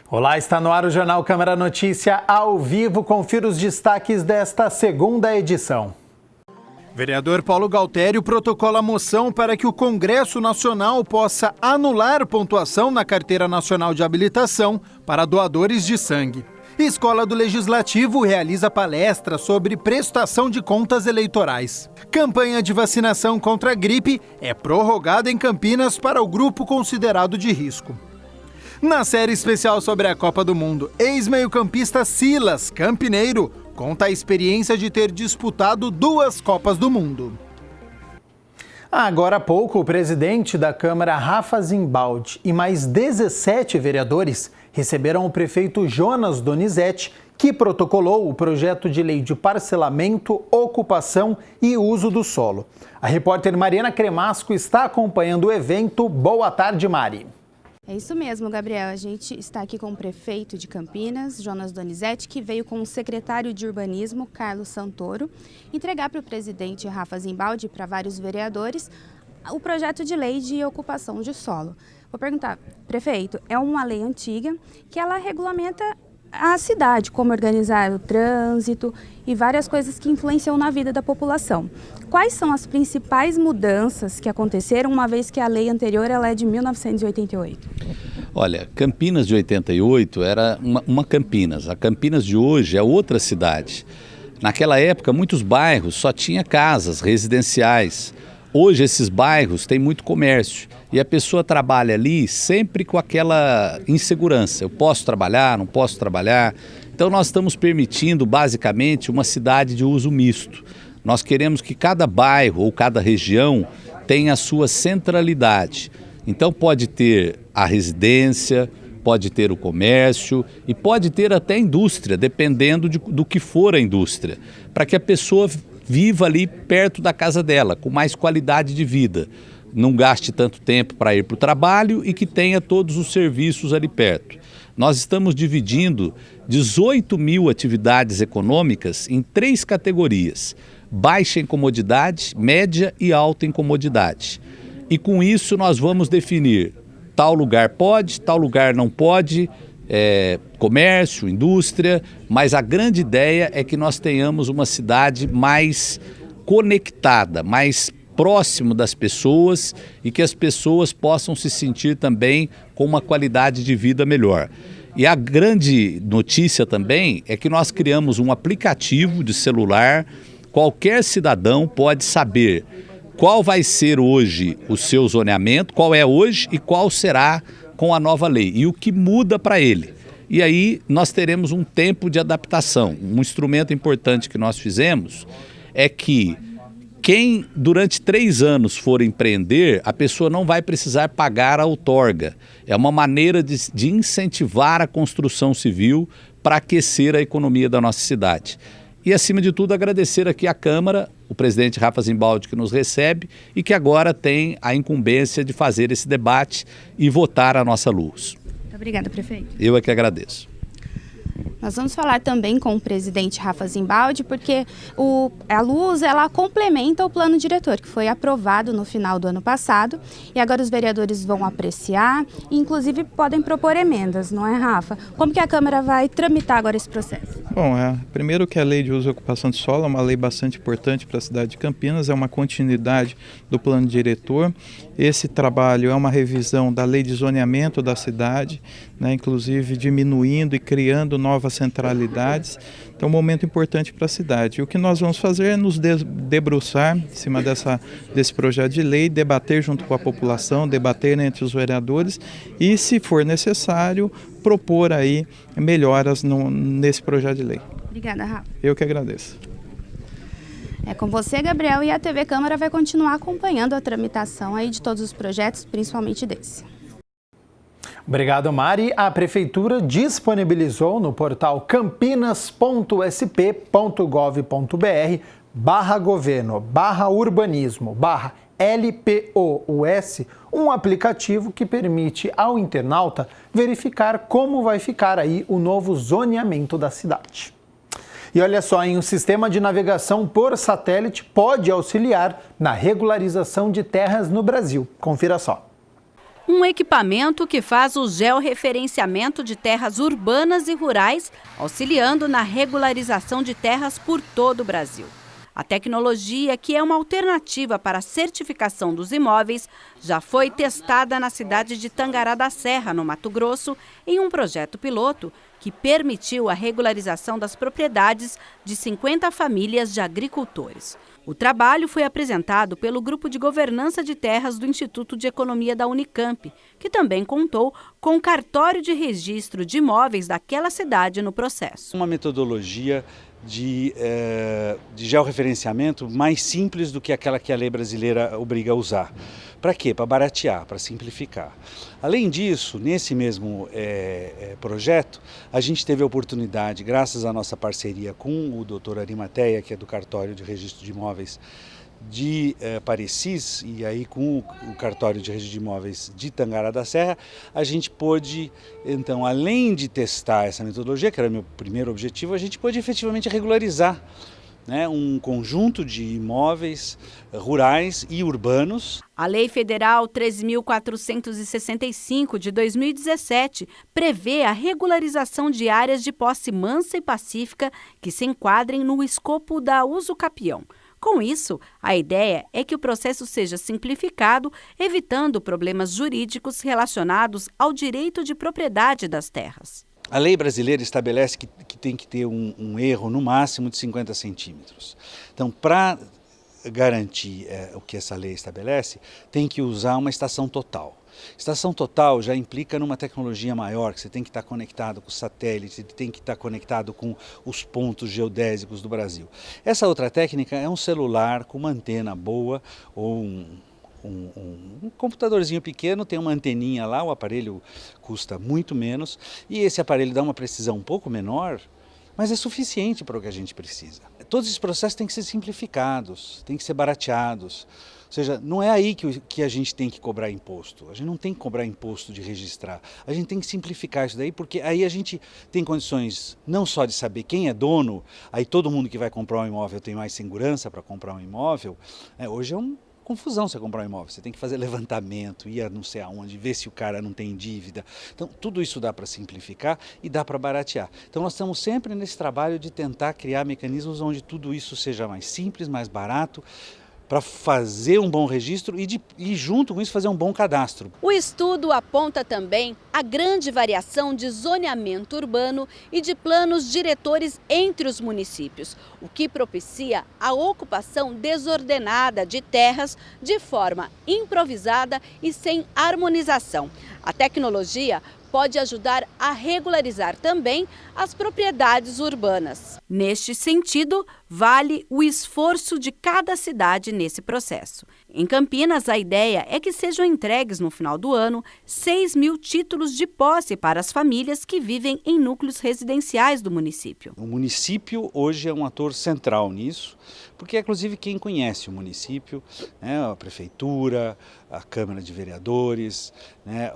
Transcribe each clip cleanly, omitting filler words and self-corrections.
Olá, está no ar o Jornal Câmara Notícia ao vivo. Confira os destaques desta segunda edição. Vereador Paulo Galtério protocola a moção para que o Congresso Nacional possa anular pontuação na Carteira Nacional de Habilitação para doadores de sangue. Escola do Legislativo realiza palestra sobre prestação de contas eleitorais. Campanha de vacinação contra a gripe é prorrogada em Campinas para o grupo considerado de risco. Na série especial sobre a Copa do Mundo, ex-meio-campista Silas Campineiro conta a experiência de ter disputado 2 Copas do Mundo. Agora há pouco, o presidente da Câmara, Rafa Zimbaldi, e mais 17 vereadores receberam o prefeito Jonas Donizete, que protocolou o projeto de lei de parcelamento, ocupação e uso do solo. A repórter Mariana Cremasco está acompanhando o evento. Boa tarde, Mari. É isso mesmo, Gabriel. A gente está aqui com o prefeito de Campinas, Jonas Donizete, que veio com o secretário de Urbanismo, Carlos Santoro, entregar para o presidente Rafa Zimbaldi e para vários vereadores o projeto de lei de ocupação de solo. Vou perguntar, prefeito, é uma lei antiga que ela regulamenta a cidade, como organizar o trânsito e várias coisas que influenciam na vida da população. Quais são as principais mudanças que aconteceram, uma vez que a lei anterior ela é de 1988? Olha, Campinas de 88 era uma Campinas. A Campinas de hoje é outra cidade. Naquela época, muitos bairros só tinham casas residenciais. Hoje, esses bairros têm muito comércio e a pessoa trabalha ali sempre com aquela insegurança. Eu posso trabalhar, não posso trabalhar. Então, nós estamos permitindo, basicamente, uma cidade de uso misto. Nós queremos que cada bairro ou cada região tenha a sua centralidade. Então, pode ter a residência, pode ter o comércio e pode ter até a indústria, dependendo do que for a indústria, para que a pessoa viva ali perto da casa dela, com mais qualidade de vida. Não gaste tanto tempo para ir para o trabalho e que tenha todos os serviços ali perto. Nós estamos dividindo 18 mil atividades econômicas em 3 categorias: baixa em comodidade, média e alta em comodidade. E com isso nós vamos definir tal lugar pode, tal lugar não pode, comércio, indústria, mas a grande ideia é que nós tenhamos uma cidade mais conectada, mais próximo das pessoas e que as pessoas possam se sentir também com uma qualidade de vida melhor. E a grande notícia também é que nós criamos um aplicativo de celular. Qualquer cidadão pode saber qual vai ser hoje o seu zoneamento, qual é hoje e qual será com a nova lei e o que muda para ele. E aí nós teremos um tempo de adaptação. Um instrumento importante que nós fizemos é que quem durante 3 anos for empreender, a pessoa não vai precisar pagar a outorga. É uma maneira de incentivar a construção civil para aquecer a economia da nossa cidade. E, acima de tudo, agradecer aqui à Câmara, o presidente Rafa Zimbaldi, que nos recebe e que agora tem a incumbência de fazer esse debate e votar a nossa luz. Muito obrigada, prefeito. Eu é que agradeço. Nós vamos falar também com o presidente Rafa Zimbaldi, porque a luz ela complementa o plano diretor, que foi aprovado no final do ano passado, e agora os vereadores vão apreciar e, inclusive, podem propor emendas, não é, Rafa? Como que a Câmara vai tramitar agora esse processo? Bom, primeiro que a lei de uso e ocupação de solo é uma lei bastante importante para a cidade de Campinas, é uma continuidade do plano diretor. Esse trabalho é uma revisão da lei de zoneamento da cidade, né, inclusive diminuindo e criando novas centralidades. Então, um momento importante para a cidade. E o que nós vamos fazer é nos debruçar em cima desse projeto de lei, debater junto com a população, debater entre os vereadores e, se for necessário, propor aí melhoras nesse projeto de lei. Obrigada, Rafa. Eu que agradeço. É com você, Gabriel, e a TV Câmara vai continuar acompanhando a tramitação aí de todos os projetos, principalmente desse. Obrigado, Mari. A Prefeitura disponibilizou no portal campinas.sp.gov.br/governo/urbanismo/LPOUS um aplicativo que permite ao internauta verificar como vai ficar aí o novo zoneamento da cidade. E olha só, um sistema de navegação por satélite pode auxiliar na regularização de terras no Brasil. Confira só. Um equipamento que faz o georreferenciamento de terras urbanas e rurais, auxiliando na regularização de terras por todo o Brasil. A tecnologia, que é uma alternativa para a certificação dos imóveis, já foi testada na cidade de Tangará da Serra, no Mato Grosso, em um projeto piloto que permitiu a regularização das propriedades de 50 famílias de agricultores. O trabalho foi apresentado pelo Grupo de Governança de Terras do Instituto de Economia da Unicamp, que também contou com o cartório de registro de imóveis daquela cidade no processo. Uma metodologia de georreferenciamento mais simples do que aquela que a lei brasileira obriga a usar. Para quê? Para baratear, para simplificar. Além disso, nesse mesmo projeto, a gente teve a oportunidade, graças à nossa parceria com o Dr. Arimateia, que é do Cartório de Registro de Imóveis de Parecis, e aí com o Cartório de Registro de Imóveis de Tangará da Serra, a gente pôde, então, além de testar essa metodologia, que era o meu primeiro objetivo, a gente pôde efetivamente regularizar, né, um conjunto de imóveis rurais e urbanos. A Lei Federal 3.465 de 2017 prevê a regularização de áreas de posse mansa e pacífica que se enquadrem no escopo da usucapião. Com isso, a ideia é que o processo seja simplificado, evitando problemas jurídicos relacionados ao direito de propriedade das terras. A lei brasileira estabelece que tem que ter um erro no máximo de 50 centímetros. Então, para garantir o que essa lei estabelece, tem que usar uma estação total. Estação total já implica numa tecnologia maior, que você tem que estar conectado com o satélite, tem que estar conectado com os pontos geodésicos do Brasil. Essa outra técnica é um celular com uma antena boa ou um computadorzinho pequeno, tem uma anteninha lá, o aparelho custa muito menos e esse aparelho dá uma precisão um pouco menor, mas é suficiente para o que a gente precisa. Todos esses processos têm que ser simplificados, têm que ser barateados. Ou seja, não é aí que a gente tem que cobrar imposto. A gente não tem que cobrar imposto de registrar. A gente tem que simplificar isso daí, porque aí a gente tem condições não só de saber quem é dono, aí todo mundo que vai comprar um imóvel tem mais segurança para comprar um imóvel. Hoje é uma confusão você comprar um imóvel. Você tem que fazer levantamento, ir a não sei aonde, ver se o cara não tem dívida. Então, tudo isso dá para simplificar e dá para baratear. Então, nós estamos sempre nesse trabalho de tentar criar mecanismos onde tudo isso seja mais simples, mais barato, para fazer um bom registro e junto com isso fazer um bom cadastro. O estudo aponta também a grande variação de zoneamento urbano e de planos diretores entre os municípios, o que propicia a ocupação desordenada de terras de forma improvisada e sem harmonização. A tecnologia pode ajudar a regularizar também as propriedades urbanas. Neste sentido, vale o esforço de cada cidade nesse processo. Em Campinas, a ideia é que sejam entregues no final do ano 6.000 títulos de posse para as famílias que vivem em núcleos residenciais do município. O município hoje é um ator central nisso, porque é inclusive quem conhece o município, né, a prefeitura, a Câmara de Vereadores, né,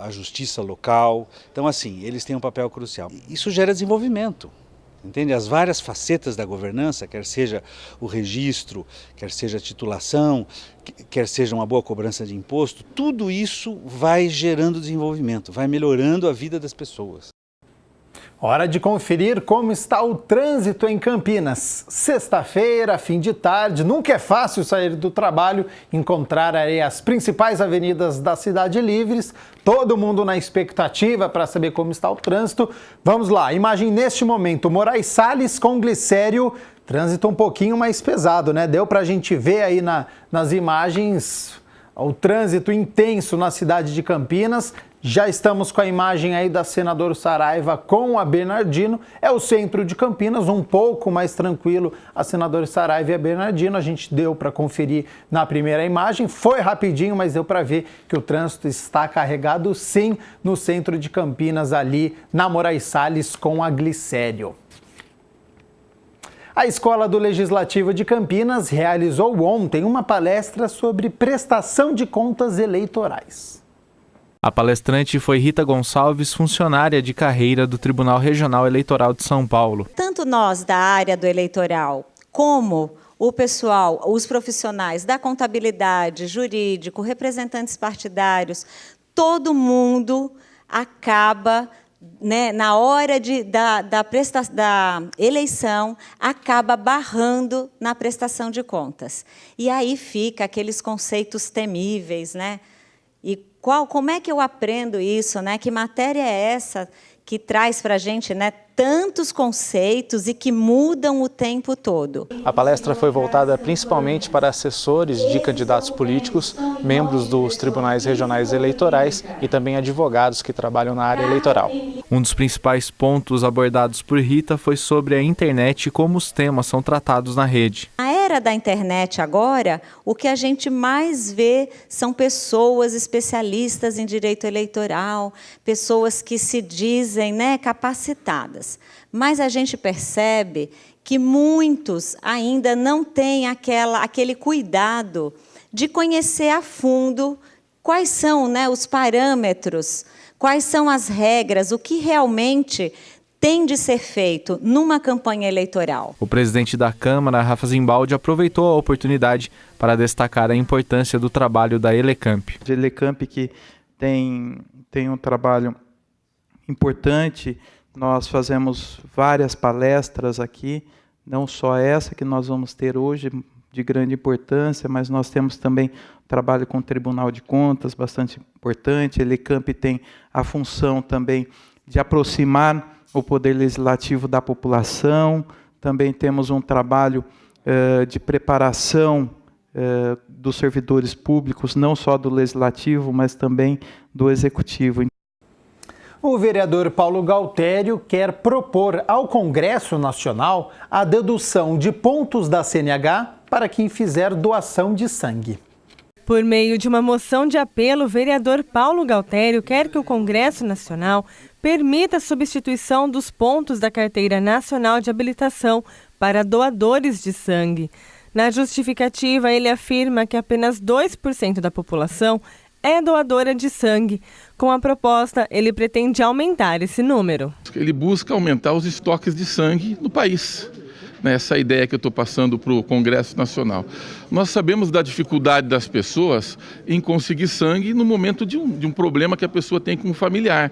a justiça local. Então, assim, eles têm um papel crucial. Isso gera desenvolvimento. Entende? As várias facetas da governança, quer seja o registro, quer seja a titulação, quer seja uma boa cobrança de imposto, tudo isso vai gerando desenvolvimento, vai melhorando a vida das pessoas. Hora de conferir como está o trânsito em Campinas. Sexta-feira, fim de tarde, nunca é fácil sair do trabalho, encontrar aí as principais avenidas da cidade livres. Todo mundo na expectativa para saber como está o trânsito. Vamos lá, imagem neste momento, Moraes Salles com Glicério, trânsito um pouquinho mais pesado, né? Deu para a gente ver aí nas imagens o trânsito intenso na cidade de Campinas. Já estamos com a imagem aí da Senador Saraiva com a Bernardino. É o centro de Campinas, um pouco mais tranquilo a Senador Saraiva e a Bernardino. A gente deu para conferir na primeira imagem. Foi rapidinho, mas deu para ver que o trânsito está carregado sim no centro de Campinas, ali na Moraes Salles com a Glicério. A Escola do Legislativo de Campinas realizou ontem uma palestra sobre prestação de contas eleitorais. A palestrante foi Rita Gonçalves, funcionária de carreira do Tribunal Regional Eleitoral de São Paulo. Tanto nós da área do eleitoral, como o pessoal, os profissionais da contabilidade, jurídico, representantes partidários, todo mundo acaba, né, na hora da eleição, acaba barrando na prestação de contas. E aí fica aqueles conceitos temíveis, né? E como é que eu aprendo isso, né? Que matéria é essa que traz para a gente, né, tantos conceitos e que mudam o tempo todo? A palestra foi voltada principalmente para assessores de candidatos políticos, membros dos tribunais regionais eleitorais e também advogados que trabalham na área eleitoral. Um dos principais pontos abordados por Rita foi sobre a internet e como os temas são tratados na rede. Na era da internet agora, o que a gente mais vê são pessoas especialistas em direito eleitoral, pessoas que se dizem, né, capacitadas. Mas a gente percebe que muitos ainda não têm aquele cuidado de conhecer a fundo quais são, né, os parâmetros, quais são as regras, o que realmente tem de ser feito numa campanha eleitoral. O presidente da Câmara, Rafa Zimbaldi, aproveitou a oportunidade para destacar a importância do trabalho da Elecamp. A Elecamp que tem um trabalho importante. Nós fazemos várias palestras aqui, não só essa que nós vamos ter hoje, de grande importância, mas nós temos também trabalho com o Tribunal de Contas, bastante importante. A Elecamp tem a função também de aproximar o Poder Legislativo da população. Também temos um trabalho de preparação dos servidores públicos, não só do Legislativo, mas também do Executivo. O vereador Paulo Galtério quer propor ao Congresso Nacional a dedução de pontos da CNH para quem fizer doação de sangue. Por meio de uma moção de apelo, o vereador Paulo Galtério quer que o Congresso Nacional permita a substituição dos pontos da Carteira Nacional de Habilitação para doadores de sangue. Na justificativa, ele afirma que apenas 2% da população é doadora de sangue. Com a proposta, ele pretende aumentar esse número. Ele busca aumentar os estoques de sangue no país. Essa ideia que eu estou passando para o Congresso Nacional. Nós sabemos da dificuldade das pessoas em conseguir sangue no momento de um problema que a pessoa tem com um familiar.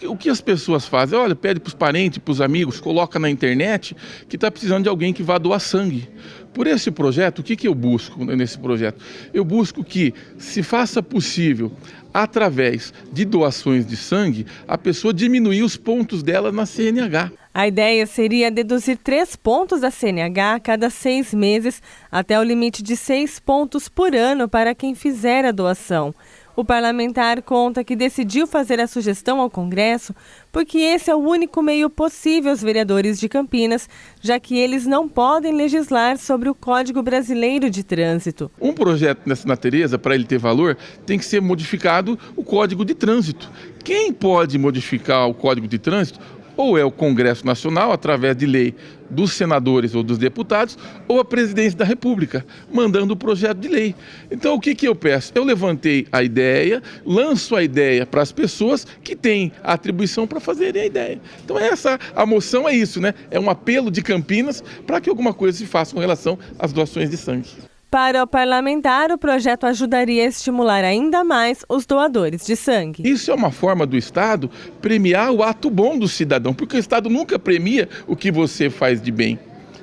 O que as pessoas fazem? Olha, pede para os parentes, para os amigos, coloca na internet que está precisando de alguém que vá doar sangue. Por esse projeto, o que eu busco nesse projeto? Eu busco que se faça possível, através de doações de sangue, a pessoa diminuir os pontos dela na CNH. A ideia seria deduzir 3 pontos da CNH a cada 6 meses, até o limite de 6 pontos por ano para quem fizer a doação. O parlamentar conta que decidiu fazer a sugestão ao Congresso porque esse é o único meio possível aos vereadores de Campinas, já que eles não podem legislar sobre o Código Brasileiro de Trânsito. Um projeto dessa natureza, para ele ter valor, tem que ser modificado o Código de Trânsito. Quem pode modificar o Código de Trânsito? Ou é o Congresso Nacional, através de lei dos senadores ou dos deputados, ou a Presidência da República, mandando o projeto de lei. Então, o que eu peço? Eu levantei a ideia, lanço a ideia para as pessoas que têm a atribuição para fazerem a ideia. Então, a moção é isso, né? É um apelo de Campinas para que alguma coisa se faça com relação às doações de sangue. Para o parlamentar, o projeto ajudaria a estimular ainda mais os doadores de sangue. Isso é uma forma do Estado premiar o ato bom do cidadão, porque o Estado nunca premia o que você faz de bem.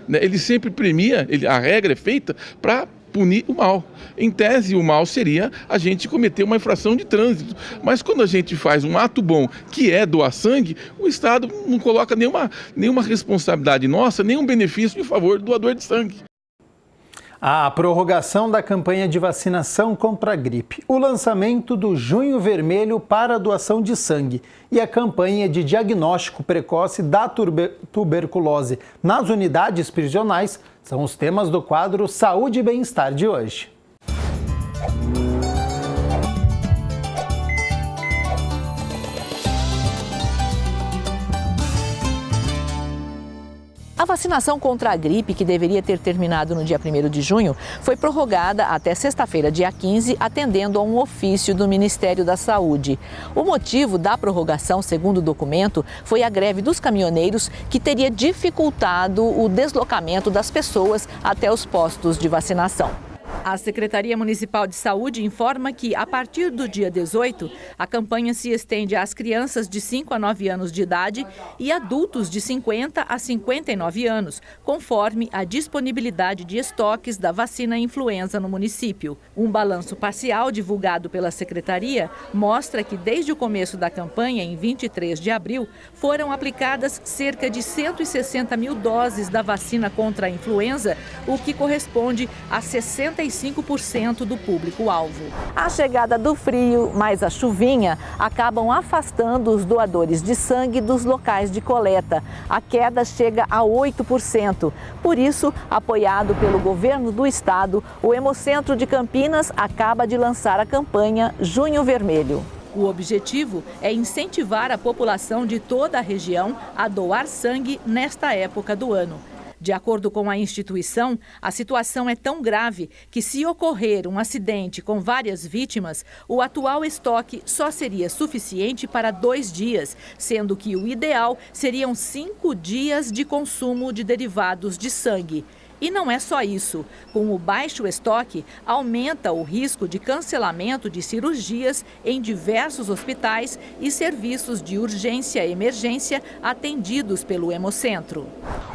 Ele sempre premia, a regra é feita para punir o mal. Em tese, o mal seria a gente cometer uma infração de trânsito. Mas quando a gente faz um ato bom, que é doar sangue, o Estado não coloca nenhuma responsabilidade nossa, nenhum benefício em favor do doador de sangue. A prorrogação da campanha de vacinação contra a gripe, o lançamento do Junho Vermelho para a doação de sangue e a campanha de diagnóstico precoce da tuberculose nas unidades prisionais são os temas do quadro Saúde e Bem-Estar de hoje. A vacinação contra a gripe, que deveria ter terminado no dia 1º de junho, foi prorrogada até sexta-feira, dia 15, atendendo a um ofício do Ministério da Saúde. O motivo da prorrogação, segundo o documento, foi a greve dos caminhoneiros, que teria dificultado o deslocamento das pessoas até os postos de vacinação. A Secretaria Municipal de Saúde informa que, a partir do dia 18, a campanha se estende às crianças de 5 a 9 anos de idade e adultos de 50 a 59 anos, conforme a disponibilidade de estoques da vacina influenza no município. Um balanço parcial divulgado pela Secretaria mostra que, desde o começo da campanha, em 23 de abril, foram aplicadas cerca de 160 mil doses da vacina contra a influenza, o que corresponde a 65% do público-alvo. A chegada do frio, mais a chuvinha, acabam afastando os doadores de sangue dos locais de coleta. A queda chega a 8%. Por isso, apoiado pelo governo do estado, o Hemocentro de Campinas acaba de lançar a campanha Junho Vermelho. O objetivo é incentivar a população de toda a região a doar sangue nesta época do ano. De acordo com a instituição, a situação é tão grave que, se ocorrer um acidente com várias vítimas, o atual estoque só seria suficiente para 2 dias, sendo que o ideal seriam 5 dias de consumo de derivados de sangue. E não é só isso. Com o baixo estoque, aumenta o risco de cancelamento de cirurgias em diversos hospitais e serviços de urgência e emergência atendidos pelo Hemocentro.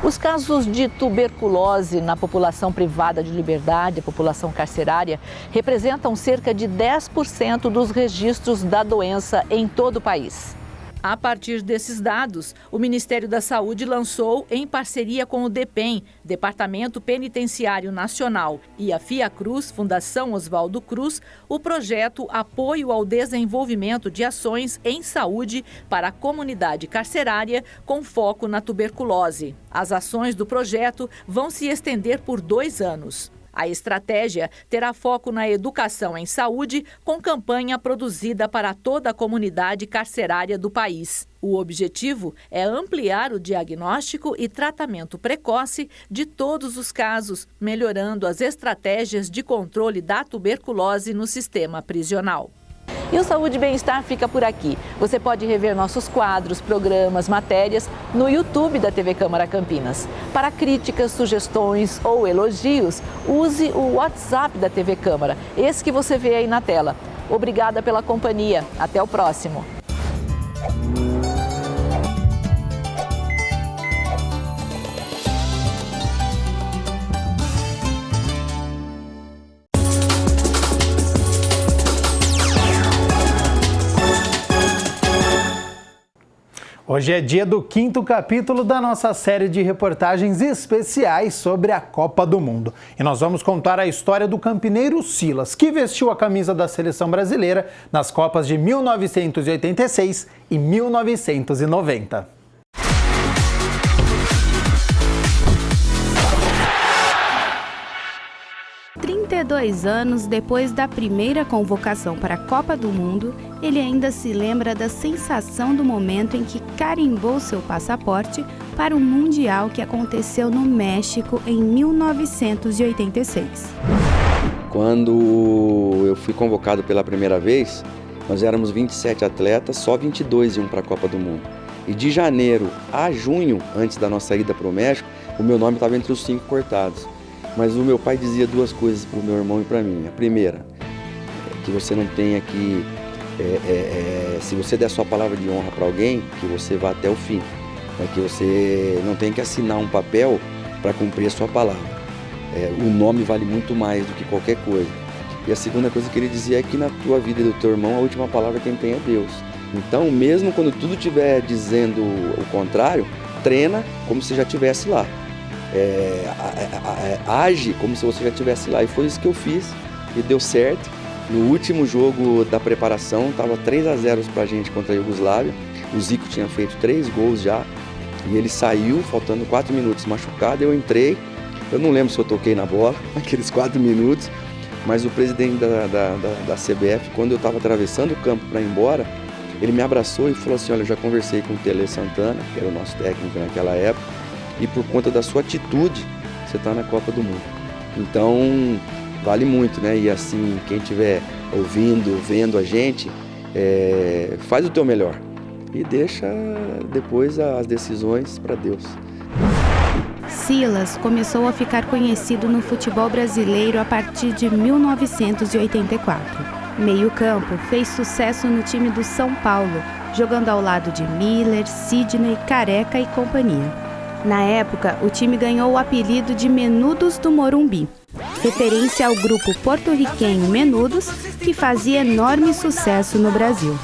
Os casos de tuberculose na população privada de liberdade, a população carcerária, representam cerca de 10% dos registros da doença em todo o país. A partir desses dados, o Ministério da Saúde lançou, em parceria com o DEPEN, Departamento Penitenciário Nacional, e a Fiacruz, Fundação Oswaldo Cruz, o projeto Apoio ao Desenvolvimento de Ações em Saúde para a Comunidade Carcerária, com foco na tuberculose. As ações do projeto vão se estender por 2 anos. A estratégia terá foco na educação em saúde, com campanha produzida para toda a comunidade carcerária do país. O objetivo é ampliar o diagnóstico e tratamento precoce de todos os casos, melhorando as estratégias de controle da tuberculose no sistema prisional. E o Saúde e Bem-Estar fica por aqui. Você pode rever nossos quadros, programas, matérias no YouTube da TV Câmara Campinas. Para críticas, sugestões ou elogios, use o WhatsApp da TV Câmara, esse que você vê aí na tela. Obrigada pela companhia. Até o próximo. Hoje é dia do 5º capítulo da nossa série de reportagens especiais sobre a Copa do Mundo. E nós vamos contar a história do campineiro Silas, que vestiu a camisa da seleção brasileira nas Copas de 1986 e 1990. 32 anos depois da primeira convocação para a Copa do Mundo, ele ainda se lembra da sensação do momento em que carimbou seu passaporte para o Mundial que aconteceu no México em 1986. Quando eu fui convocado pela primeira vez, nós éramos 27 atletas, só 22 iam para a Copa do Mundo. E de janeiro a junho, antes da nossa ida para o México, o meu nome estava entre os 5 cortados. Mas o meu pai dizia 2 coisas para o meu irmão e para mim. A primeira, que você não tenha que, se você der sua palavra de honra para alguém, que você vá até o fim. Que você não tenha que assinar um papel para cumprir a sua palavra. O nome vale muito mais do que qualquer coisa. E a segunda coisa que ele dizia é que na tua vida e do teu irmão, a última palavra quem tem é Deus. Então, mesmo quando tudo estiver dizendo o contrário, treina como se já estivesse lá. Age como se você já estivesse lá, e foi isso que eu fiz e deu certo. No último jogo da preparação estava 3-0 pra gente contra a Iugoslávia. O Zico tinha feito 3 gols já e ele saiu faltando 4 minutos machucado. Eu entrei, eu não lembro se eu toquei na bola naqueles 4 minutos, mas o presidente da CBF, quando eu estava atravessando o campo para ir embora, ele me abraçou e falou assim: olha, eu já conversei com o Tele Santana, que era o nosso técnico naquela época, e por conta da sua atitude, você está na Copa do Mundo. Então, vale muito, né? E assim, quem estiver ouvindo, vendo a gente, faz o teu melhor e deixa depois as decisões para Deus. Silas começou a ficar conhecido no futebol brasileiro a partir de 1984. Meio-campo, fez sucesso no time do São Paulo, jogando ao lado de Miller, Sidney, Careca e companhia. Na época, o time ganhou o apelido de Menudos do Morumbi, referência ao grupo porto-riquenho Menudos, que fazia enorme sucesso no Brasil.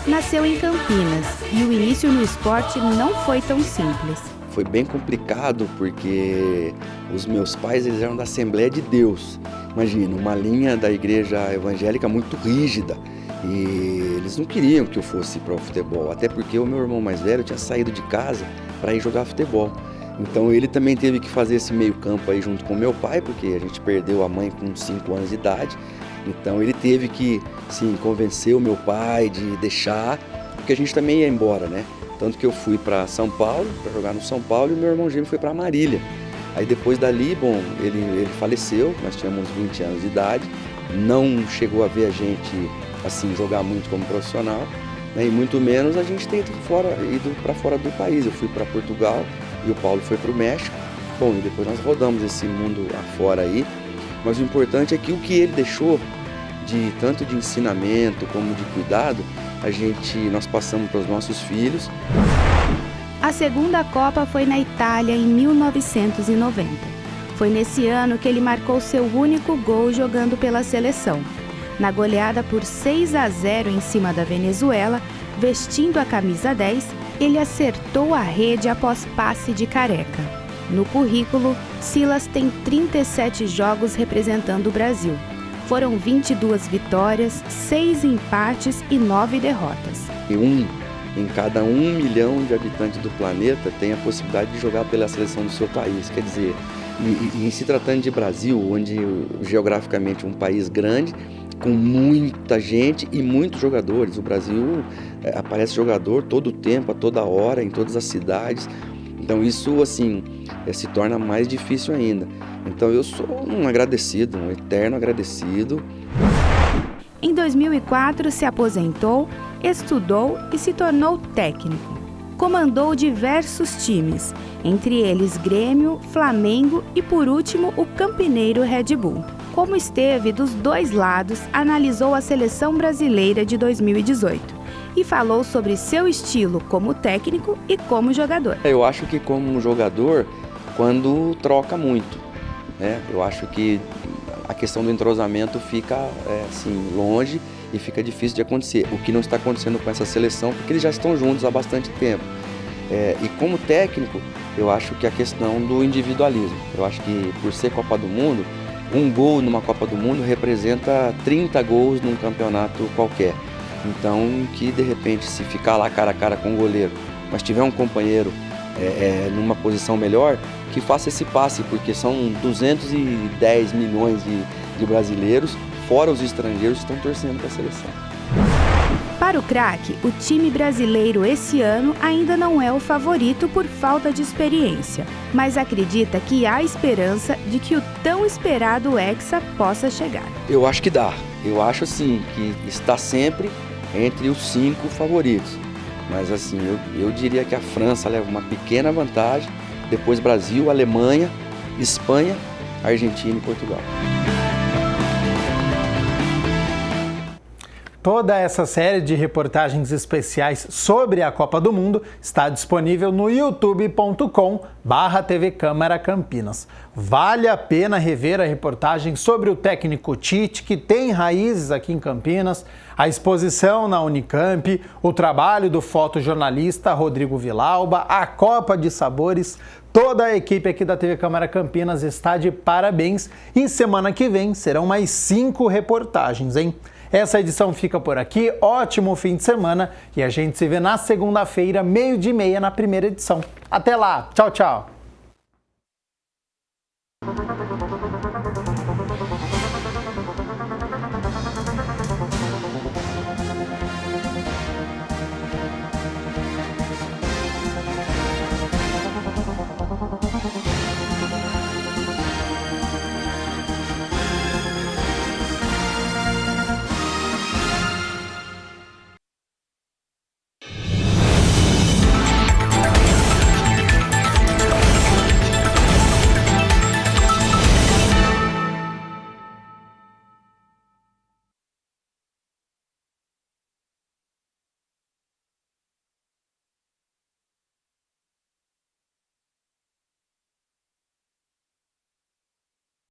Nasceu em Campinas e o início no esporte não foi tão simples. Foi bem complicado porque os meus pais eles eram da Assembleia de Deus. Imagina, uma linha da igreja evangélica muito rígida. E eles não queriam que eu fosse para o futebol, até porque o meu irmão mais velho tinha saído de casa para ir jogar futebol. Então ele também teve que fazer esse meio campo aí junto com meu pai, porque a gente perdeu a mãe com 5 anos de idade. Então ele teve que, sim, convencer o meu pai de deixar, porque a gente também ia embora, né? Tanto que eu fui para São Paulo, para jogar no São Paulo, e meu irmão gêmeo foi para Marília. Aí depois dali, bom, ele faleceu, nós tínhamos 20 anos de idade, não chegou a ver a gente assim jogar muito como profissional, né? E muito menos a gente ter ido para fora do país. Eu fui para Portugal e o Paulo foi para o México. Bom, e depois nós rodamos esse mundo afora aí. Mas o importante é que o que ele deixou, tanto de ensinamento como de cuidado, nós passamos para os nossos filhos. A segunda Copa foi na Itália em 1990. Foi nesse ano que ele marcou seu único gol jogando pela seleção. Na goleada por 6-0 em cima da Venezuela, vestindo a camisa 10, ele acertou a rede após passe de Careca. No currículo, Silas tem 37 jogos representando o Brasil. Foram 22 vitórias, 6 empates e 9 derrotas. E em cada 1 milhão de habitantes do planeta tem a possibilidade de jogar pela seleção do seu país. Quer dizer, em se tratando de Brasil, onde geograficamente é um país grande, com muita gente e muitos jogadores. O Brasil aparece jogador todo o tempo, a toda hora, em todas as cidades. Então isso, assim, se torna mais difícil ainda. Então eu sou um agradecido, um eterno agradecido. Em 2004 se aposentou, estudou e se tornou técnico. Comandou diversos times, entre eles Grêmio, Flamengo e, por último, o campineiro Red Bull. Como esteve dos dois lados, analisou a seleção brasileira de 2018 e falou sobre seu estilo como técnico e como jogador. Eu acho que como jogador, quando troca muito, né? Eu acho que a questão do entrosamento fica assim, longe e fica difícil de acontecer. O que não está acontecendo com essa seleção, porque eles já estão juntos há bastante tempo. E como técnico, eu acho que a questão do individualismo. Eu acho que por ser Copa do Mundo, um gol numa Copa do Mundo representa 30 gols num campeonato qualquer. Então, que de repente, se ficar lá cara a cara com o goleiro, mas tiver um companheiro numa posição melhor, que faça esse passe, porque são 210 milhões de brasileiros, fora os estrangeiros, que estão torcendo para a seleção. Para o craque, o time brasileiro esse ano ainda não é o favorito por falta de experiência, mas acredita que há esperança de que o tão esperado Hexa possa chegar. Eu acho que dá. Eu acho assim que está sempre entre os 5 favoritos. Mas assim, eu diria que a França leva uma pequena vantagem, depois Brasil, Alemanha, Espanha, Argentina e Portugal. Toda essa série de reportagens especiais sobre a Copa do Mundo está disponível no youtube.com/TV Câmara Campinas. Vale a pena rever a reportagem sobre o técnico Tite, que tem raízes aqui em Campinas, a exposição na Unicamp, o trabalho do fotojornalista Rodrigo Vilauba, a Copa de Sabores. Toda a equipe aqui da TV Câmara Campinas está de parabéns e semana que vem serão mais 5 reportagens, hein? Essa edição fica por aqui, ótimo fim de semana e a gente se vê na segunda-feira, 12:30 na primeira edição. Até lá, tchau, tchau!